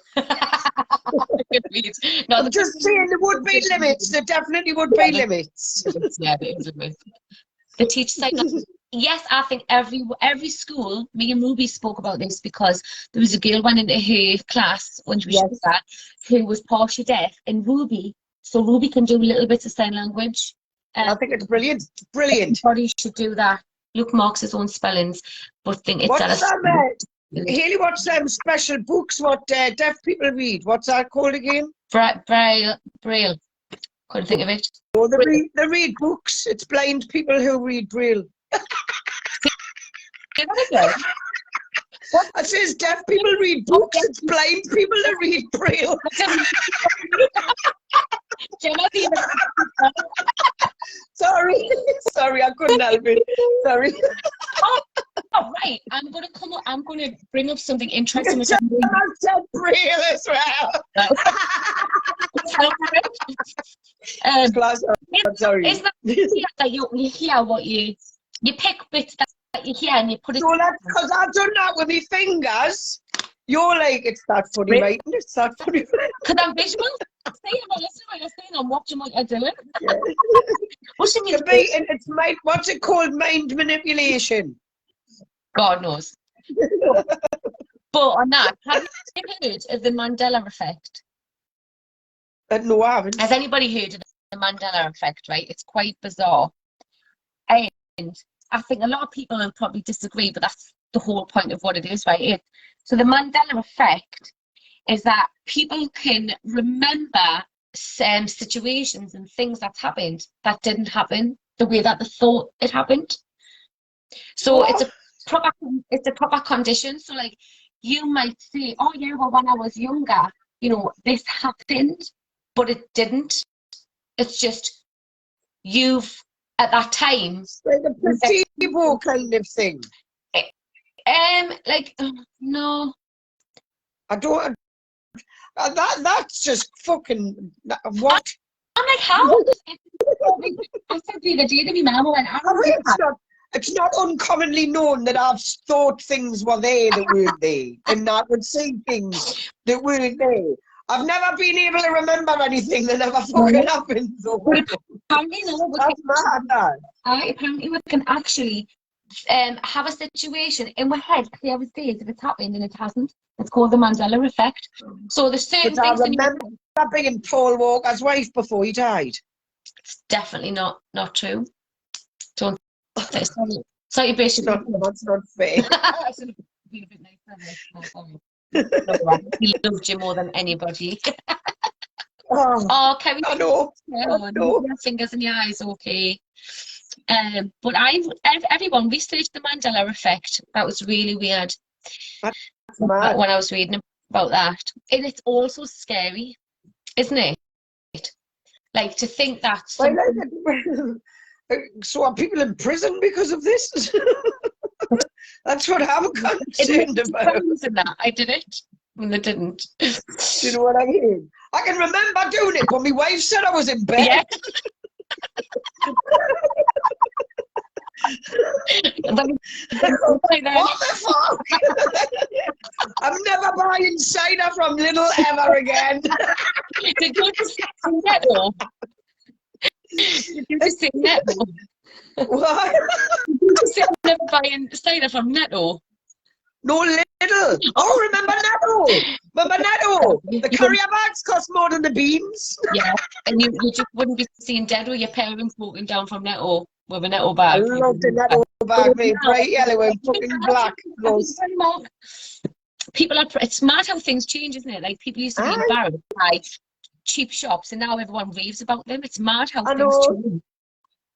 No, I'm just saying there would be limits. There definitely would be limits. Yeah, there is limits. The teacher said, yes, I think every school, me and Ruby spoke about this because there was a girl went into her class when she was that who was partially deaf, and Ruby can do little bits of sign language. I think it's brilliant. Brilliant. Everybody should do that. Luke marks his own spellings, but think it's Haley, what's them special books what deaf people read? What's that called again? Braille. Couldn't think of it. Oh, they read books. It's blind people who read Braille. What? I says deaf people read books. It's blind people who read Braille. Sorry, I couldn't help it. Sorry. Oh, right. I'm gonna bring up something interesting. I've said Braille as well. Sorry. Is that you hear what you pick bits that you hear and you put it. So that's because I've done that with my fingers. You're like, it's that funny, right? It's that funny. Because I'm visual. I'm listening what you're saying. I'm watching what you're doing. Yeah. What's it called? Mind manipulation. God knows. But on that, have you heard of the Mandela effect? No, I haven't. Has anybody heard of the Mandela effect, right? It's quite bizarre. And I think a lot of people will probably disagree, but that's the whole point of what it is, right? So the Mandela effect is that people can remember some situations and things that happened that didn't happen the way that they thought it happened. So it's a proper condition. So like you might say, oh yeah, well when I was younger, this happened, but it didn't. It's just you've at that time. It's like a placebo kind of thing. No. I don't. That's just fucking what? I'm like, how? I said the other day to my mum, it's not uncommonly known that I've thought things were there that weren't there, and I would see things that weren't there. I've never been able to remember anything that ever fucking happened. So. Apparently, no. That's mad, apparently, we can actually have a situation in my head clear as day if it's happened and it hasn't. It's called the Mandela effect. So the certain things. I remember being Paul Walker's wife before he died. It's definitely not true. Don't. Sorry, basically. That's not fair. I should have been a bit nicer. He loved you more than anybody. Kevin. I know. Your fingers in your eyes, okay. But everyone researched the Mandela effect. That was really weird. That's mad. When I was reading about that, and it's also scary, isn't it? Like to think that. So are people in prison because of this? That's what I'm concerned about. I did it when they didn't. Do you know what I mean? I can remember doing it when my wife said I was in bed. Yeah. What the fuck? I'm never buying cider from Lidl ever again. Did you just sing that though? Did you just sing that though? What? Did you just say I'm never buying cider from Netto? No, Lidl. Oh, remember Netto? Remember Netto? The courier bags cost more than the beans. Yeah, and you just wouldn't be seeing dead with your parents walking down from Netto with a Netto bag. I love the Netto bag, mate. Bright yellow and fucking black. People it's mad how things change, isn't it? Like people used to be embarrassed by cheap shops and now everyone raves about them. It's mad how things change.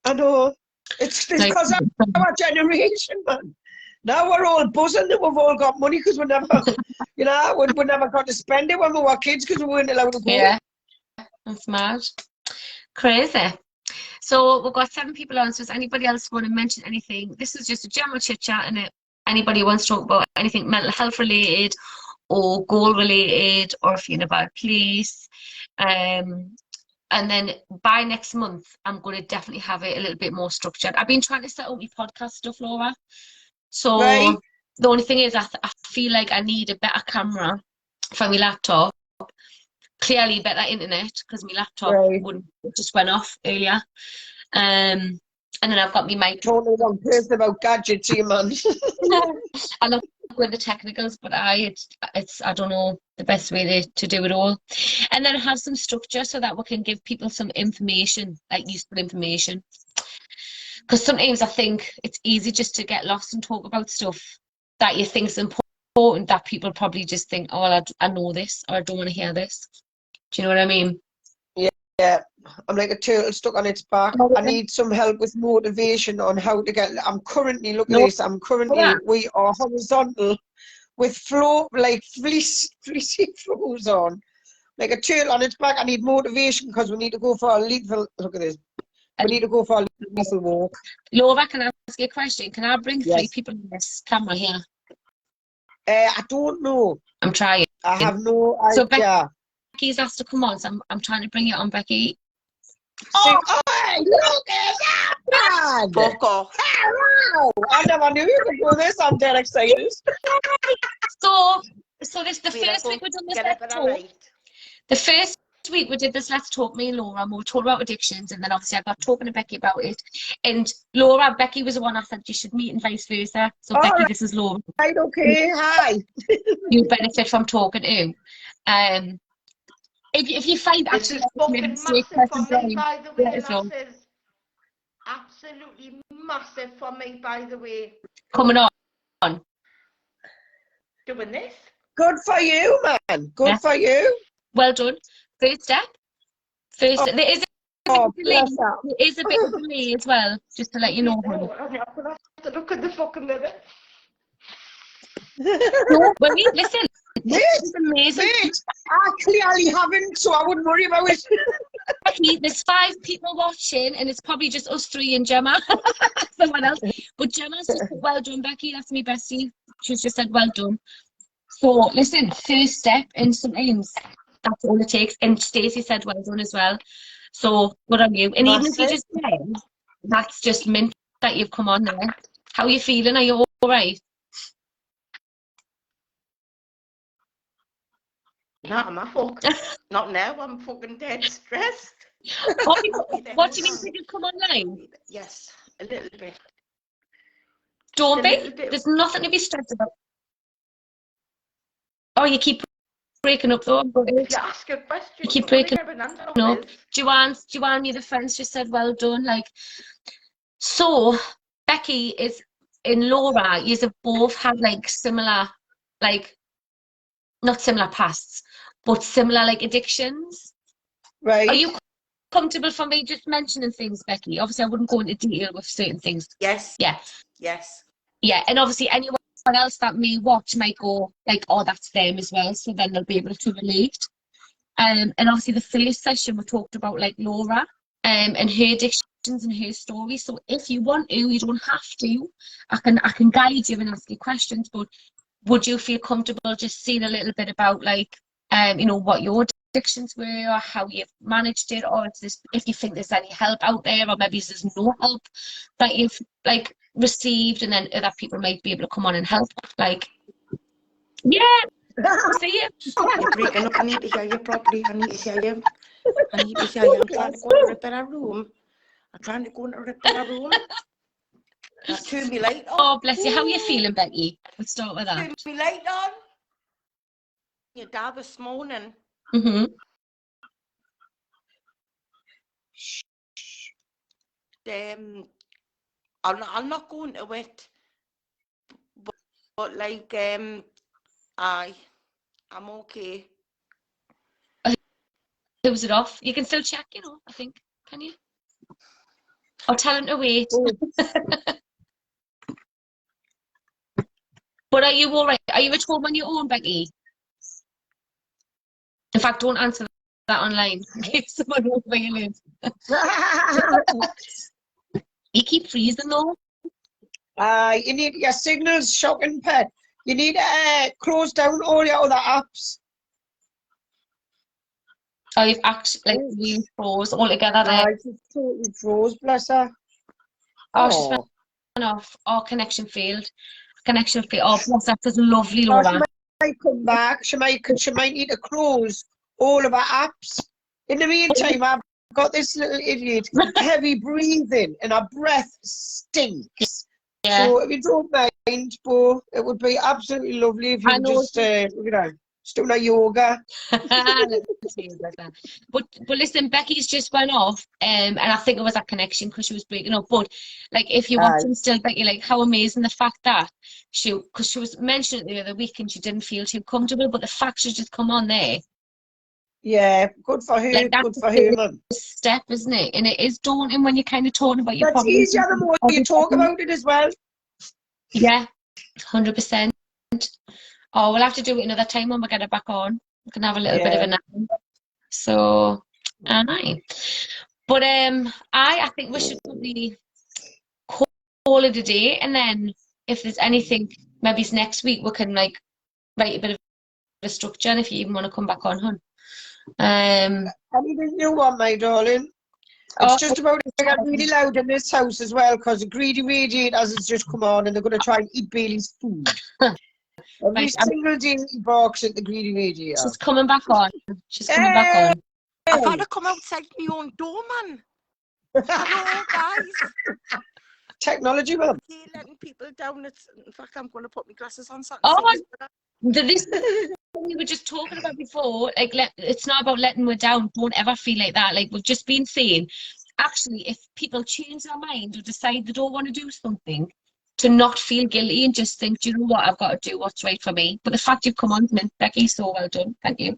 I know. It's Like, because of our generation, man. Now we're all buzzing that we've all got money because we never, we never got to spend it when we were kids because we weren't allowed to go. yeah, that's mad. Crazy. So we've got 7 people on. So does anybody else want to mention anything? This is just a general chit chat, and anybody wants to talk about anything mental health related or goal related or if you're in a bad place. And then by next month, I'm going to definitely have it a little bit more structured. I've been trying to set up my podcast stuff, Laura. So Right. the only thing is I feel like I need a better camera for my laptop. Clearly better internet because my laptop just went off earlier. And then I've got my mic. Totally wrong person about gadgets here, man. I'm not with the technicals, but I don't know the best way to do it all. And then have some structure so that we can give people some information, like useful information. Because sometimes I think it's easy just to get lost and talk about stuff that you think is important that people probably just think, oh, well, I know this or I don't want to hear this. Do you know what I mean? Yeah, I'm like a turtle stuck on its back. I need some help with motivation on how to get. I'm currently, look at this, we are horizontal with flow, like fleecy flows on. Like a turtle on its back. I need motivation because we need to go for a lethal, look at this. We need to go for a lethal walk. Laura, can I ask you a question? Can I bring 3 Yes. people in this camera here? I don't know. I'm trying. I have no idea. So Becky's asked to come on, so I'm trying to bring it on, Becky. Oh, look at that, man! Fuck off. Hello! I never knew you could do this. I'm dead excited. So this the first week we done this Let's Talk. The first week we did this Let's Talk, me and Laura, and we were talking about addictions, and then obviously I got talking to Becky about it. And Laura, Becky was the one I said you should meet and vice versa. So Becky, right. This is Laura. Right, okay, hi. You benefit from talking to. If you find this is fucking massive for me, by the way, lasses. Absolutely massive for me, by the way. Coming on. Doing this. Good for you, man. Good for you. Well done. First step. There is a bit of delay. There is a bit of delay as well, just to let you know. I'm gonna have to look at the fucking mirror. No, wait, listen. This is amazing. I clearly haven't, so I wouldn't worry about it. Becky, there's 5 people watching, and it's probably just us 3 and Gemma. Someone else. But Gemma's just said, well done, Becky. That's me bestie. She's just said, well done. So, listen, first step, and sometimes that's all it takes. And Stacey said, well done as well. So, what on you? And even if you just say, that's just mint that you've come on there. How are you feeling? Are you all right? No, I'm a fuck. Not now. I'm fucking dead stressed. What do you mean you come online? Yes, a little bit. Don't be. There's nothing to be stressed about. Oh, you keep breaking up though. If you ask a question, you keep breaking up. Joanne, you're the friends just said well done. Like, so Becky is in Laura. You both have like similar, like not similar pasts, but similar like addictions. Right. Are you comfortable for me just mentioning things, Becky? Obviously, I wouldn't go into detail with certain things. Yes. Yeah. Yes. Yeah, and obviously anyone else that may watch might go like, oh, that's them as well, so then they'll be able to relate. And obviously the first session we talked about like Laura and her addictions and her story. So if you want to, you don't have to. I can guide you and ask you questions, but would you feel comfortable just seeing a little bit about like what your addictions were or how you've managed it, or if you think there's any help out there, or maybe there's no help that you've like received, and then other people might be able to come on and help. Like, yeah, see you. You're breaking up. I need to hear you properly. I need to hear you. I'm trying to go into a better room. Turn me light on. Oh, bless you. How are you feeling, Becky? Let's start with that. Turn me light on. Your dad this morning. Mm-hmm. I'll not go into it, but like I'm okay. Who's it off? You can still check, I think. Can you? I'll tell him to wait. Oh, But are you all right? Are you at home on your own, Becky? In fact, don't answer that online in case someone knows where you live. You keep freezing though. you need your signals, shocking pet. You need to close down all your other apps. Oh, you've actually like you froze altogether there. I just totally froze, bless her. Oh, she's went off. Oh, connection failed. Connection failed. Oh, bless her. That's lovely, Laura. She might come back. She might need to close all of her apps. In the meantime, I've got this little idiot heavy breathing and her breath stinks. Yeah. So if you don't mind, Bo, it would be absolutely lovely if you could just, just do a yoga. but listen, Becky's just went off, and I think it was that connection because she was breaking up. But like, if you're watching still, Becky, like how amazing the fact that because she was mentioning it the other week and she didn't feel too comfortable, but the fact she's just come on there. Yeah, good for her. Like, good for her, man. Step, isn't it? And it is daunting when you're kind of talking about your That's problems. easier the more you talk about it as well. Yeah, 100%. Oh, we'll have to do it another time when we get it back on. We can have a little bit of a nap. So, but I think we should probably call it a day, and then if there's anything, maybe it's next week we can like write a bit of a structure, and if you even want to come back on, hun. Anything you want, my darling. It's just about to get really loud in this house as well because the greedy radiators has just come on and they're going to try and eat Bailey's food. Every single day he barks at the greedy radiator. She's coming back on. She's coming back on. I've had to come outside my own door, man. Hello, guys. Technology, man. Letting people down. In fact, I'm going to put my glasses on. This we were just talking about before, like it's not about letting her down. Don't ever feel like that. Like we've just been saying, actually, if people change their mind or decide they don't want to do something, to not feel guilty and just think, do you know what, I've got to do what's right for me. But the fact you've come on, Becky, so well done. Thank you.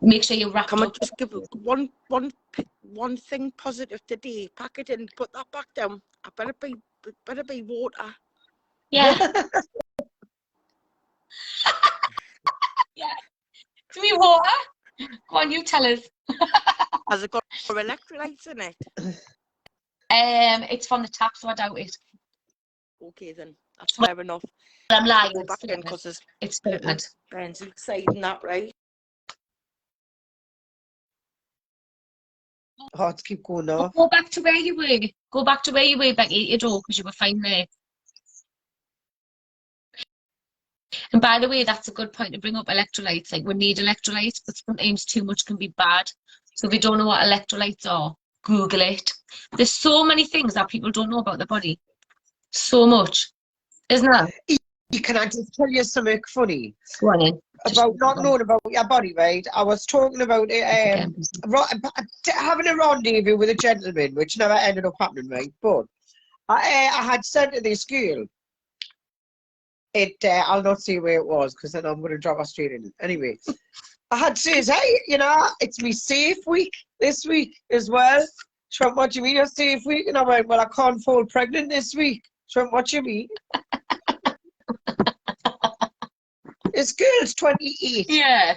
Make sure you wrap up. Can I just give one thing positive today? Pack it in, put that back down. I better be water. Yeah. Yeah. Do we water? Go on, you tell us. Has it got electrolytes in it? It's from the tap, so I doubt it. Okay then, that's fair enough. I'm lying. Go back in because it's filtered. Ben's exciting that, right? Oh, let's keep going now. Go back to where you were. Go back to where you were, Becky, your door, because you were fine there. And by the way, that's a good point to bring up electrolytes. Like, we need electrolytes, but sometimes too much can be bad. So if you don't know what electrolytes are, Google it. There's so many things that people don't know about the body. So much. Isn't there? Can I just tell you something funny? Go on in. About not knowing about your body, right? I was talking about it, having a rendezvous with a gentleman, which never ended up happening, right? But I had said to this girl, I'll not say where it was because then I'm going to drop her straight in. Anyway, I had said, hey, you know, it's me safe week this week as well. She went, what do you mean a safe week? And I went, well, I can't fall pregnant this week. She went, what do you mean? This girl's 28. Yeah.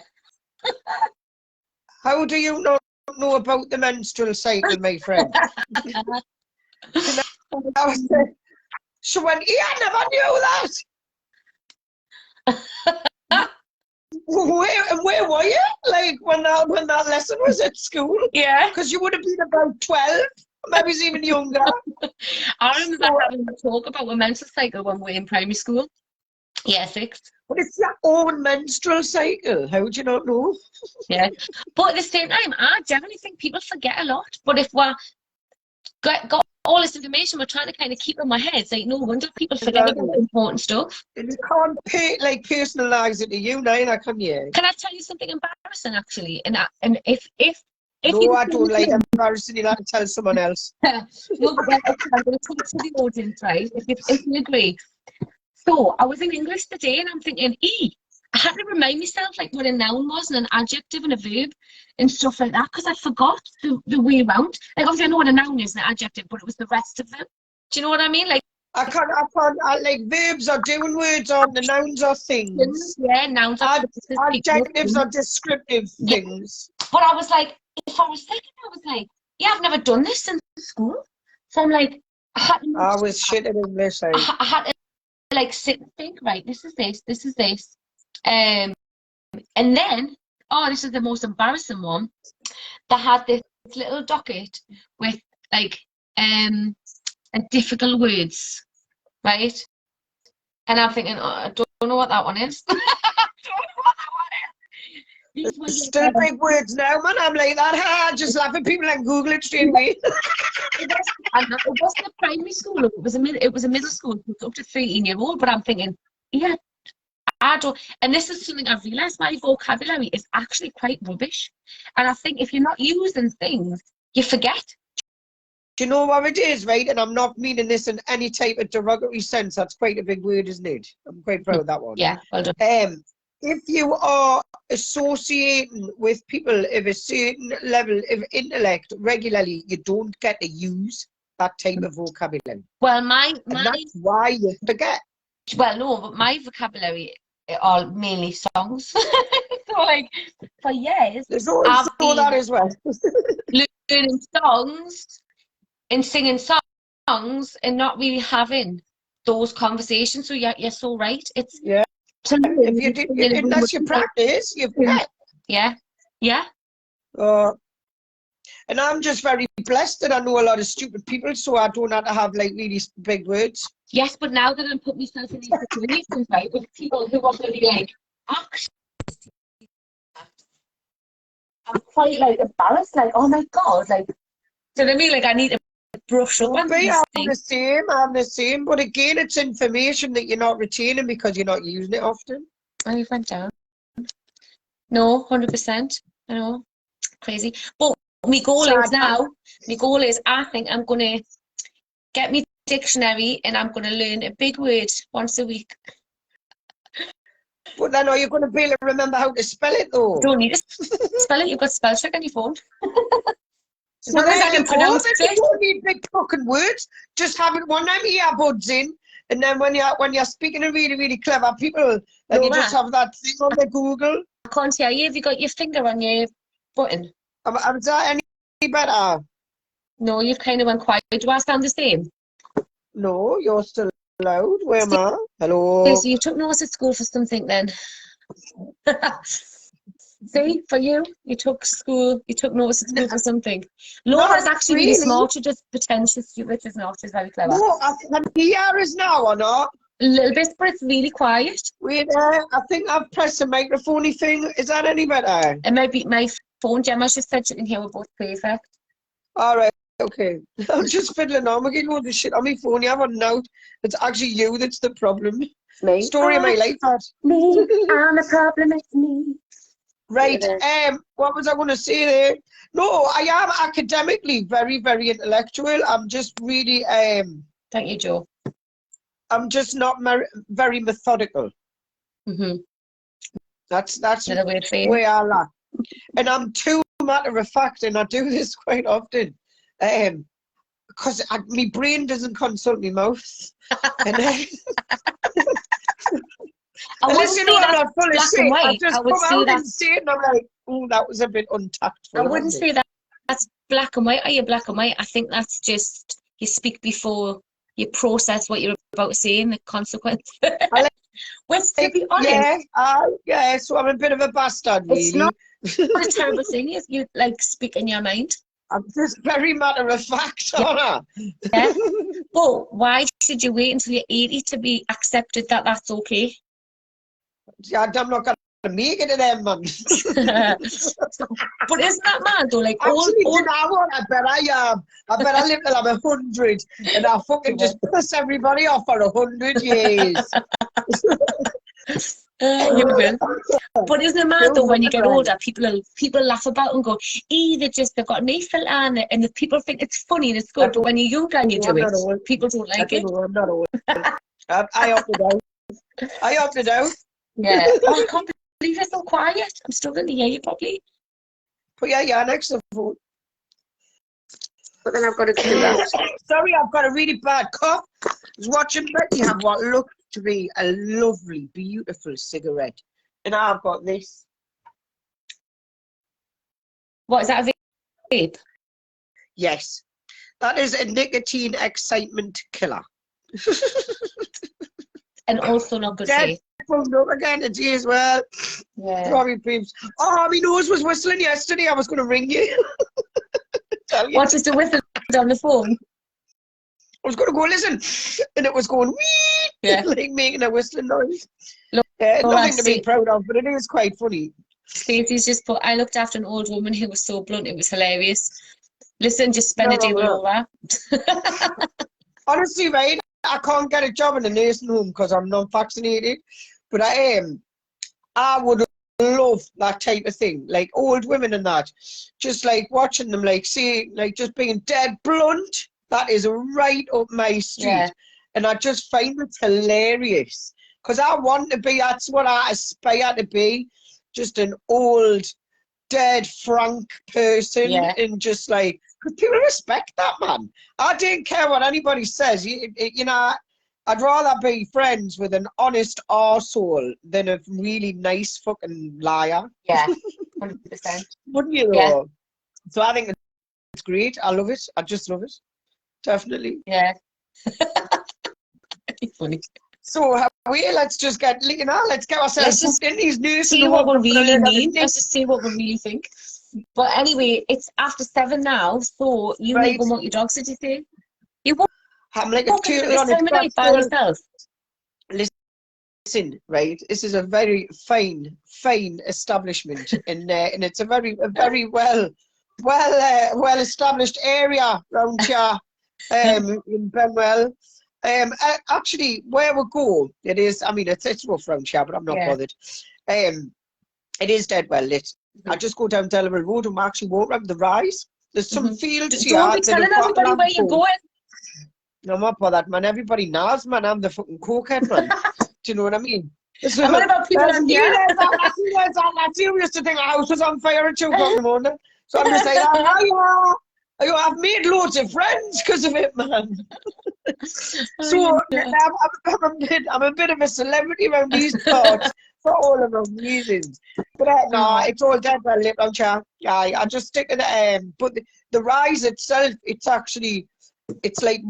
How do you not know about the menstrual cycle, my friend? She went, yeah, I never knew that. Where were you? Like when that lesson was at school? Yeah. Because you would have been about 12, maybe even younger. I remember having a talk about a menstrual cycle when we were in primary school. Yeah, 6. But it's your own menstrual cycle. How would you not know? Yeah. But at the same time, I generally think people forget a lot. But if we're got all this information, we're trying to kind of keep in our heads. Like, no wonder people forget about important stuff. And you can't personalise it to you neither, can you? Can I tell you something embarrassing, actually? And if no, I don't like embarrassing. You'll have to tell someone else. No, but I'm going to talk to the audience, right? If you agree. So I was in English today, and I'm thinking, I had to remind myself like what a noun was and an adjective and a verb and stuff like that because I forgot the way around. Like obviously I know what a noun is and an adjective, but it was the rest of them. Do you know what I mean? Like like verbs are doing words on the nouns are things. yeah, nouns are Adjectives are descriptive things. But I was like, if I was thinking, I was like, yeah, I've never done this in school. So I'm like, I was shit at English. I had to like sit and think, right, this is this. And then, oh, this is the most embarrassing one. They had this little docket with like difficult words, right? And I'm thinking, oh, I don't know what that one is. I don't know what that one is. Still big words now, man. I'm like that. Just laugh at people and Google it straight away. It wasn't a primary school. It was a middle school. It was up to 13-year-old. But I'm thinking, yeah, I don't. And this is something I've realised. My vocabulary is actually quite rubbish. And I think if you're not using things, you forget. Do you know what it is, right? And I'm not meaning this in any type of derogatory sense. That's quite a big word, isn't it? I'm quite proud of that one. Yeah, well done. If you are associating with people of a certain level of intellect regularly, you don't get to use that type of vocabulary. Well, and that's why you forget. Well, no, but my vocabulary are mainly songs. So, like, for years, there's always that as well. learning songs and singing songs and not really having those conversations. So you're so right. It's unless you practice, you forget. Yeah. And I'm just very blessed that I know a lot of stupid people, so I don't have to have like really big words. Yes, but now that I'm putting myself in these situations, right, with people who are really like, actually, I'm quite like embarrassed, like, oh my God, like, do you know what I mean? Like, I need to brush up on these things. I'm the same, but again, it's information that you're not retaining because you're not using it often. Oh, you went down. No, 100%. I know, crazy. But my goal is I think I'm going to get me dictionary and I'm going to learn a big word once a week. But then are you going to be able to remember how to spell it though? Don't need to spell it, you've got spell check on your phone. So then I can pronounce it. You don't need big fucking words. Just have it one time earbuds in, and then when you're speaking to really, really clever people, then you just have that thing on the Google. I can't hear you. Have you got your finger on your button? Is that any better? No, you've kind of went quiet. Do I sound the same? No, you're still loud. Where am I? Hello. Okay, so you took notes at school for something then. See, for you took notes at school for something. Laura's actually really smart. She's just pretentious, stupid. She's not. She's very clever. No, I think the air is now or not? A little bit, but it's really quiet. Wait, I think I've pressed the microphone thing. Is that any better? It might be my phone. Gemma just said she can hear we're both perfect. All right, okay. I'm just fiddling on. We're getting all this shit on my phone. You haven't know. It's actually you that's the problem. Me. Story of my life, that. Me. I'm the problem. It's me. Right. What was I going to say there? No, I am academically very, very intellectual. I'm just really Thank you, Joe. I'm just not very methodical. Mm-hmm. That's the way I lack. And I'm too matter of fact, and I do this quite often, because my brain doesn't consult my mouth. And unless you know I'm not full of shit, I just come out and say it, and I'm like, oh, that was a bit untactful. I wouldn't say that's black and white. Are you black and white? I think that's just you speak before you process what you're about to say and the consequence. Which, to be honest, yeah. So I'm a bit of a bastard. Really. It's not a terrible thing. Is you like speak in your mind. I'm just very matter of fact, Anna. Yeah. But why should you wait until you're 80 to be accepted that that's okay? Yeah, I'm not going to make it to them, man. But isn't that mad though? Like, I bet I am. I bet I live till I'm 100 and I'll fucking just piss everybody off for 100 years. You will. But isn't it mad though when you get older, people laugh about and go, they've got an filter and the people think it's funny and it's good, but when you're younger and you do it, people don't like it. I'm not old. I opted out. Yeah. Oh, I can't believe you're so quiet. I'm struggling to hear you properly. But yeah, next to the phone. But then I've got to do that. Sorry, I've got a really bad cough. I was watching Betty have what looked to be a lovely, beautiful cigarette. And I've got this. What is that, a vape? Yes. That is a nicotine excitement killer. And also not good for Dead you. phoned up again today as well. Yeah. Sorry, peeps. Oh, my nose was whistling yesterday. I was going to ring you. Tell you. What, just a whistle on the phone? I was going to go listen. And it was going wee, Yeah. like making a whistling noise. Look, Nothing to be proud of, but it is quite funny. Stacey's just put, I looked after an old woman who was so blunt, it was hilarious. Listen, just spend No a day with wrong Laura. Honestly, right, I can't get a job in a nursing home because I'm not vaccinated. But I would love that type of thing, like old women and that. Just like watching them, like see, like just being dead blunt. That is right up my street. Yeah. And I just find it hilarious. Because I want to be, that's what I aspire to be. Just an old, dead, frank person. Yeah. And just like, because people respect that, man. I don't care what anybody says. You know, I'd rather be friends with an honest arsehole than a really nice fucking liar. Yeah, 100%. Wouldn't you, though? Yeah. So I think it's great. I love it. I just love it. Definitely. Yeah. Funny. So let's just get, you know, let's get ourselves Let's just in these news. See what we really mean. Let's just see what we really think. But anyway, it's after 7 now, so you need to go walk your dogs, did you say? You walk I'm like a at turtle this on time its of night by back. yourself? Listen, right? This is a very fine establishment, and it's a very well established area around here, in Benwell. Actually, where we go, it is. I mean, it's rough around here, but I'm not bothered. It is dead well lit. I just go down Delaware Road and actually walk around the rise. There's some fields here. Don't be telling everybody where you're going. I'm not bothered, man. Everybody knows, man. I'm the fucking cokehead, man. Do you know what I mean? And what about people on here? I used to think a house was on fire at 2 o'clock in the morning. So I'm just like, I've made loads of friends because of it, man. So I'm a bit of a celebrity around these parts for all of them reasons. But no, it's all dead well lit on chat. Yeah, I just stick to the but the rise itself, it's like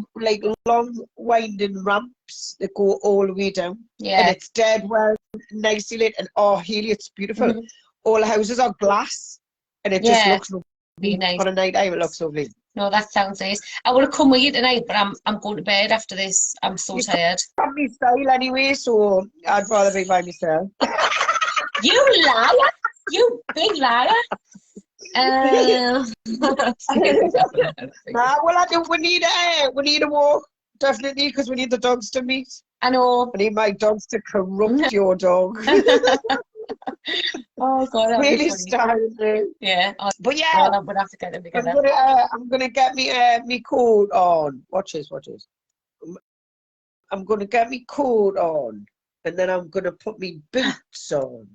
long winding ramps that go all the way down. Yeah. And it's dead well nicely lit, and Haley, it's beautiful. All the houses are glass, and it just looks really nice. On a night time, it looks lovely. No, that sounds nice. I would have come with you tonight, but I'm going to bed after this. I'm so tired. Probably style anyway, so I'd rather be by myself. You liar! You big liar! Well, I think we need a walk, definitely, because we need the dogs to meet. I know. I need my dogs to corrupt your dog. Oh God, really started. Yeah, but yeah, I would have to get them together. I'm gonna get me coat on. Watch this. I'm gonna get me coat on, and then I'm gonna put me boots on.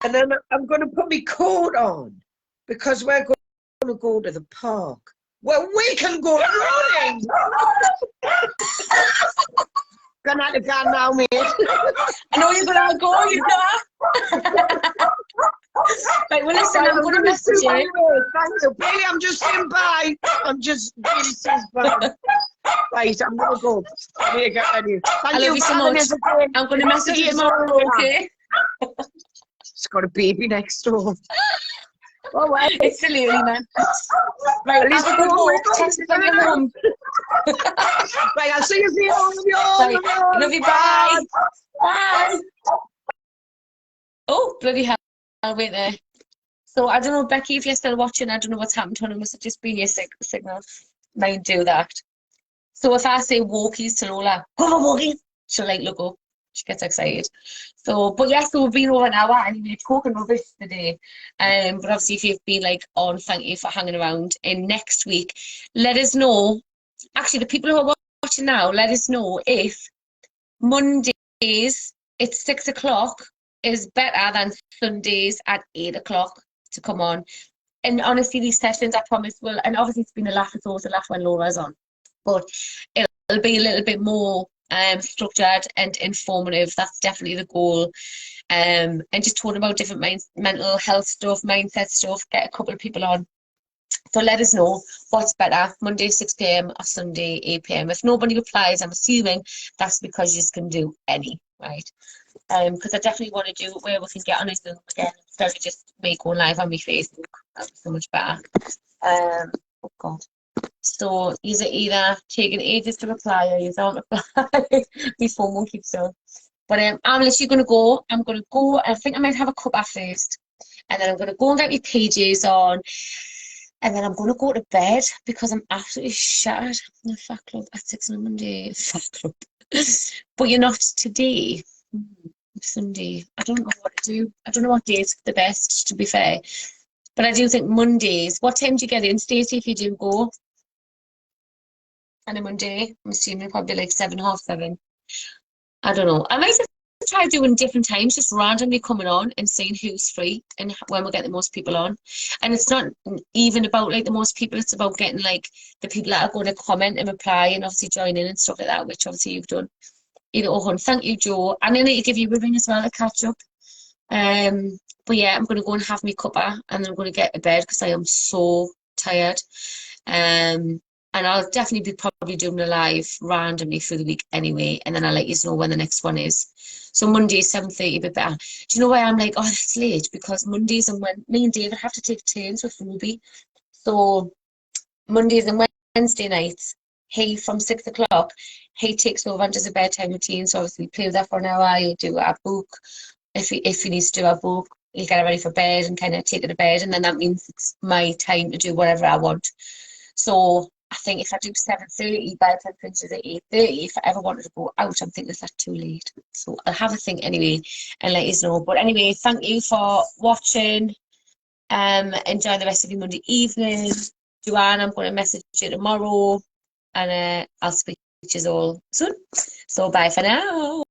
And then I'm going to put my coat on because we're going to go to the park where we can go running. Gonna have to go now, mate. I know you're going to go, you know. Right, well, listen, I'm going to message you. Thank you. Bailey, I'm just saying bye. I'm just really saying bye. Right, I'm going to go. I'm going to get ready. I love you so much. I'm going to message you tomorrow, okay? She's got a baby next door. Oh, well. It's silly, man. Right, at least have a good walk. Text me when you're home. Right, I'll see you soon. Right. Love you, bye. Bye. Oh, bloody hell. I'll wait there. So, I don't know, Becky, if you're still watching, I don't know what's happened to her. It must have just been your signal. Might do that. So, if I say walkies to Lola, go for walkies, she'll like look up. She gets excited. So, but yes, so we've been over an hour and we're talking rubbish today. But obviously, if you've been like on, thank you for hanging around. And next week, let us know. Actually, the people who are watching now, let us know if Mondays it's 6 o'clock is better than Sundays at 8 o'clock to come on. And honestly, these sessions, I promise, will, and obviously it's been a laugh, it's always a laugh when Laura's on, but it'll be a little bit more structured and informative. That's definitely the goal. And just talking about different mental health stuff, mindset stuff, get a couple of people on. So let us know what's better, Monday 6 p.m. or Sunday 8 p.m. If nobody replies, I'm assuming that's because you can do any, right? Because I definitely want to do it where we can get on a Zoom again instead of just me going live on my Facebook. That'd be so much better. Oh God. So is it either taking ages to reply or you don't reply? My phone won't keep on. But I'm literally going to go. I'm going to go. I think I might have a cuppa first. And then I'm going to go and get my pages on. And then I'm going to go to bed because I'm absolutely shattered. The Fat Club at 6 on Monday. Fat Club. But you're not today. Sunday. I don't know what to do. I don't know what day is the best, to be fair. But I do think Mondays. What time do you get in, Stacey, if you do go? On a Monday? I'm assuming probably like 7, half 7. I don't know. I might just try doing different times, just randomly coming on and seeing who's free and when we get the most people on. And it's not even about like the most people, it's about getting like the people that are going to comment and reply and obviously join in and stuff like that, which obviously you've done. Thank you, Joe. I'm going to give you a ring as well to catch up. But yeah, I'm going to go and have my cuppa and then I'm going to get to bed because I am so tired. And I'll definitely be probably doing a live randomly through the week anyway, and then I'll let you know when the next one is. So Monday, 7:30, a bit better. Do you know why I'm like, oh, that's late? Because Mondays and when me and David have to take turns with Ruby. So Mondays and Wednesday nights, he from 6 o'clock, he takes over and does a bedtime routine. So obviously we play with that for an hour, he'll do our book. If he needs to do our book, he'll get it ready for bed and kind of take it to bed, and then that means it's my time to do whatever I want. So I think if I do 7:30, by the time it finishes at 8:30, if I ever wanted to go out, I'm thinking that's too late. So I'll have a think anyway and let you know. But anyway, thank you for watching. Enjoy the rest of your Monday evening. Joanne, I'm going to message you tomorrow, and I'll speak to you all soon. So bye for now.